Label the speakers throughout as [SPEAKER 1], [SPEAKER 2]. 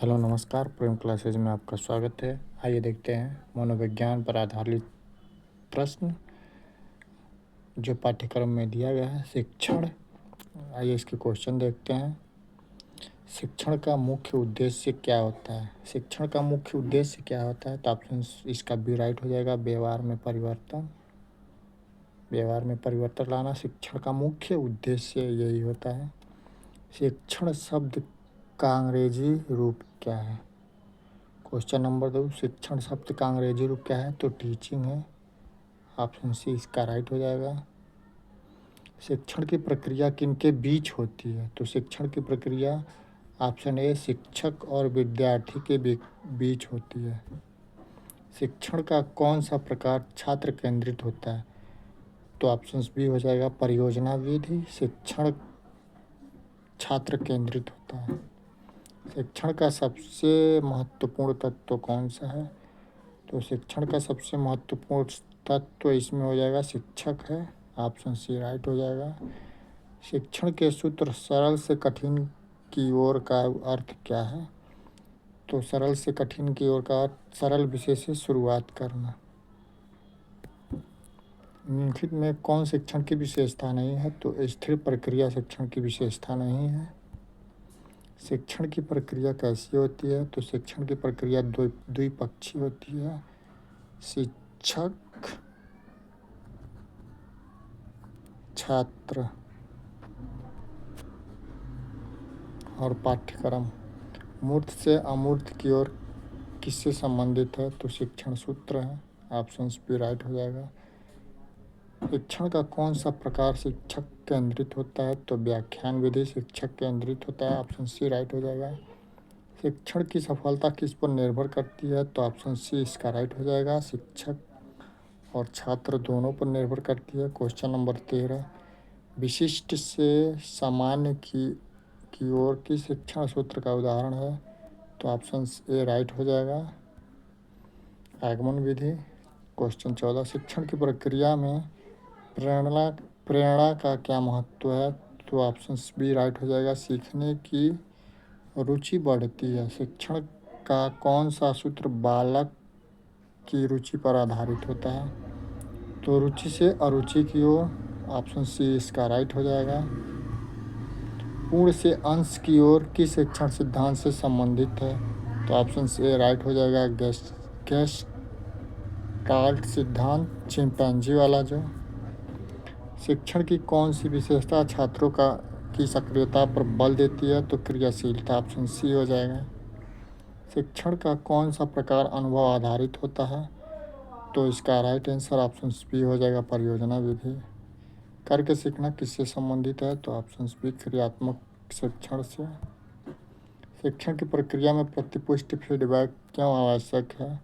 [SPEAKER 1] Hello नमस्कार, प्रेम classes में आपका स्वागत है। आइए देखते हैं मनोविज्ञान पर आधारित प्रश्न जो पाठ्यक्रम में दिया गया है। शिक्षण, आइए इसके क्वेश्चन देखते हैं। शिक्षण का मुख्य उद्देश्य क्या होता है? शिक्षण का मुख्य उद्देश्य क्या होता है? तो ऑप्शन इसका बी राइट हो जाएगा, व्यवहार में परिवर्तन। व्यवहार में परिवर्तन लाना शिक्षण का मुख्य उद्देश्य यही होता है। शिक्षण शब्द का अंग्रेजी रूप क्या है? क्वेश्चन नंबर 2, शिक्षण शब्द का अंग्रेजी रूप क्या है? तो टीचिंग है। ऑप्शन सी इसका राइट हो जाएगा। शिक्षण की प्रक्रिया किनके बीच होती है? तो शिक्षण की प्रक्रिया ऑप्शन ए शिक्षक और विद्यार्थी के बीच होती है। शिक्षण का कौन सा प्रकार छात्र केंद्रित होता है? तो ऑप्शन बी हो जाएगा, परियोजना विधि। शिक्षण छात्र केंद्रित होता है। शिक्षण का सबसे महत्वपूर्ण तत्व कौन सा है? तो शिक्षण का सबसे महत्वपूर्ण तत्व इसमें हो जाएगा शिक्षक है। ऑप्शन सी राइट हो जाएगा। शिक्षण के सूत्र सरल से कठिन की ओर का अर्थ क्या है? तो सरल से कठिन की ओर का अर्थ सरल विषय से शुरुआत करना। निम्नलिखित में कौन शिक्षण की विशेषता नहीं है? तो स्थिर प्रक्रिया शिक्षण की विशेषता नहीं है। शिक्षण की प्रक्रिया कैसी होती है? तो शिक्षण की प्रक्रिया द्विपक्षीय होती है। शिक्षक छात्र और पाठ्यक्रम मूर्त से अमूर्त की ओर किससे संबंधित है? तो शिक्षण सूत्र है। ऑप्शन बी राइट हो जाएगा। शिक्षण का कौन सा प्रकार शिक्षक केंद्रित होता है? तो व्याख्यान विधि शिक्षक केंद्रित होता है। ऑप्शन सी राइट हो जाएगा। शिक्षण की सफलता किस पर निर्भर करती है? तो ऑप्शन सी इसका राइट हो जाएगा। शिक्षक और छात्र दोनों पर निर्भर करती है। क्वेश्चन नंबर 13, विशिष्ट से सामान्य की ओर की शिक्षण सूत्र का उदाहरण है? तो ऑप्शन ए राइट हो जाएगा, आगमन विधि। क्वेश्चन 14, शिक्षण की प्रक्रिया में प्रेरणा का क्या महत्व है? तो ऑप्शन बी राइट हो जाएगा, सीखने की रुचि बढ़ती है। शिक्षण का कौन सा सूत्र बालक की रुचि पर आधारित होता है? तो रुचि से अरुचि की ओर। ऑप्शन सी इसका राइट हो जाएगा। पूर्ण से अंश की ओर किस शिक्षण सिद्धांत से संबंधित है? तो ऑप्शन ए राइट हो जाएगा, गेस्टाल्ट सिद्धांत, चिंपैंजी वाला जो। शिक्षण की कौन सी विशेषता छात्रों की सक्रियता पर बल देती है? तो क्रियाशीलता। ऑप्शन सी हो जाएगा। शिक्षण का कौन सा प्रकार अनुभव आधारित होता है? तो इसका राइट आंसर ऑप्शन बी हो जाएगा, परियोजना विधि। करके सीखना किससे संबंधित है? तो ऑप्शन बी क्रियात्मक शिक्षण से। शिक्षण की प्रक्रिया में प्रतिपुष्टि फीडबैक क्यों आवश्यक है?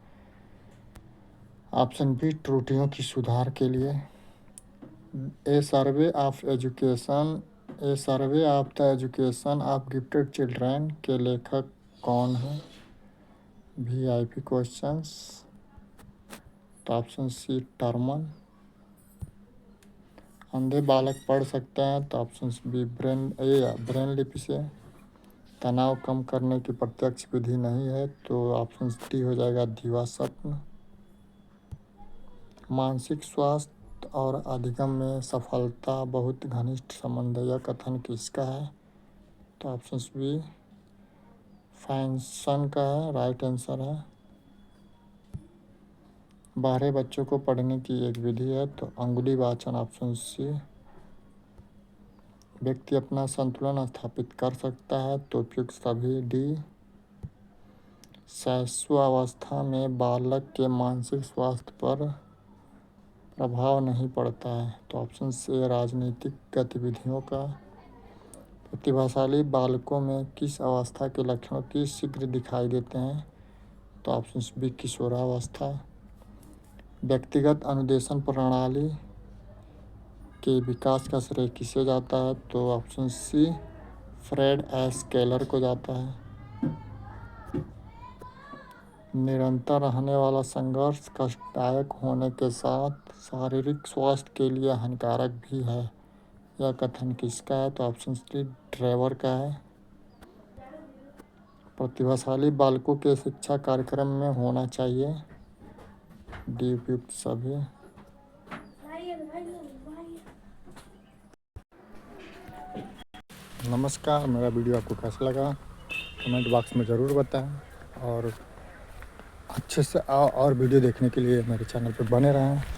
[SPEAKER 1] ऑप्शन बी त्रुटियों की सुधार के लिए। A survey of the education of gifted children के लेखक कौन है? VIP questions. तो ऑप्शन सी टर्मन। अंधे बालक पढ़ सकते हैं? तो ऑप्शन बी ब्रेन लिपि से। तनाव कम करने की प्रत्यक्ष विधि नहीं है? तो ऑप्शन डी हो जाएगा, दीवा स्वप्न। मानसिक स्वास्थ्य और अधिगम में सफलता बहुत घनिष्ठ संबंध है, यह कथन किसका है? तो ऑप्शन बी फैंसन का है, राइट आंसर है। बाहरे बच्चों को पढ़ने की एक विधि है? तो अंगुली वाचन, ऑप्शन सी। व्यक्ति अपना संतुलन स्थापित कर सकता है? तो उपयुक्त सभी डी। शैशवावस्था में बालक के मानसिक स्वास्थ्य पर प्रभाव नहीं पड़ता है? तो ऑप्शन ए राजनीतिक गतिविधियों का। प्रतिभाशाली बालकों में किस अवस्था के लक्षण की शीघ्र दिखाई देते हैं? तो ऑप्शन बी किशोरावस्था। व्यक्तिगत अनुदेशन प्रणाली के विकास का श्रेय किसे जाता है? तो option C Fred S Keller को जाता है। निरंतर रहने वाला संघर्ष कष्टदायक होने के साथ शारीरिक स्वास्थ्य के लिए हानिकारक भी है, यह कथन किसका है? तो ऑप्शन डी ड्राइवर का है। प्रतिभाशाली बालकों के शिक्षा कार्यक्रम में होना चाहिए डी उपयुक्त सभी। नमस्कार, मेरा वीडियो आपको कैसा लगा कमेंट बॉक्स में ज़रूर बताएं और अच्छे से और वीडियो देखने के लिए मेरे चैनल पर बने रहें।